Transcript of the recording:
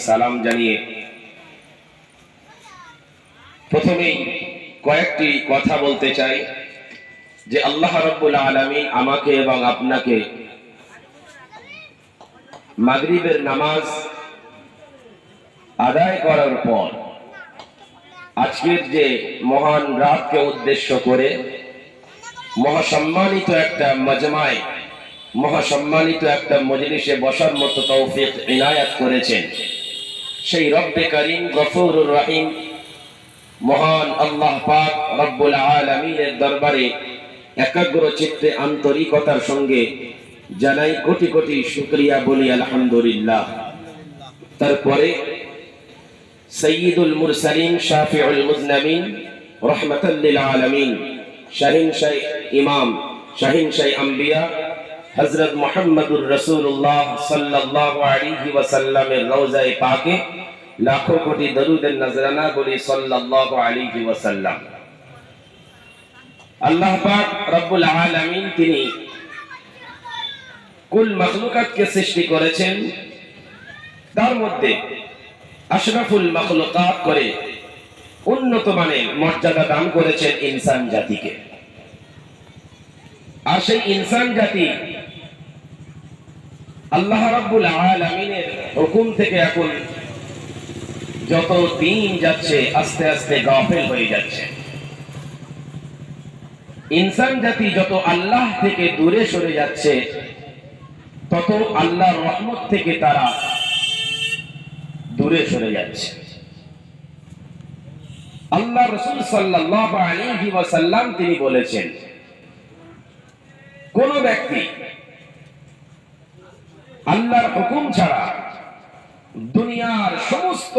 সালাম জানিয়ে প্রথমেই কয়েকটি কথা বলতে চাই যে আল্লাহ রাব্বুল আলামিন আমাকে এবং আপনাকে মাগরিবের নামাজ আদায় করার পর আজকের যে মহান রাতকে উদ্দেশ্য করে মহাসম্মানিত একটা মজমায় মহাসম্মানিত একটা মজলিসে বসার মতো তৌফিক ইনায়াত করেছেন সেই রব্বে করিম গফুরুর রহিম মহান আল্লাহ পাক রব্বুল আলামিনের দরবারে একাগ্র চিত্তে আন্তরিকতার সঙ্গে জানাই কোটি কোটি শুকরিয়া বলি আলহামদুলিল্লাহ। তারপরে সাইয়্যিদুল মুরসালিন শাফিউল মুযনিবিন রাহমাতাল লিল আলামিন শাহিন শাহ ইমাম শাহিন শাহ আম্বিয়া হযরত মুহাম্মদুর রাসূলুল্লাহ সাল্লাল্লাহু আলাইহি ওয়াসাল্লামের রওজায়ে পাকে লাখো কোটি দরুদের নজরানা বলি সাল্লাল্লাহু আলাইহি ওয়াসাল্লাম। আল্লাহ পাক রব্বুল আলামিন তিনি কুল মাখলুকাতকে সৃষ্টি করেছেন, তার মধ্যে আশরাফুল মাখলুকাত করে উন্নত মানের মর্যাদা দান করেছেন ইনসান জাতিকে। আর সেই ইনসান জাতি আল্লাহ রাব্বুল আলামিনের হুকুম থেকে এখন যত দিন যাচ্ছে আস্তে আস্তে গাফিল হয়ে যাচ্ছে। ইনসান জাতি যত আল্লাহ থেকে দূরে সরে যাচ্ছে তত আল্লাহর রহমত থেকে তারা দূরে সরে যাচ্ছে। আল্লাহ রাসূল সাল্লাল্লাহু আলাইহি ওয়াসাল্লাম তিনি বলেছেন, কোন ব্যক্তি আল্লাহর হুকুম ছাড়া দুনিয়ার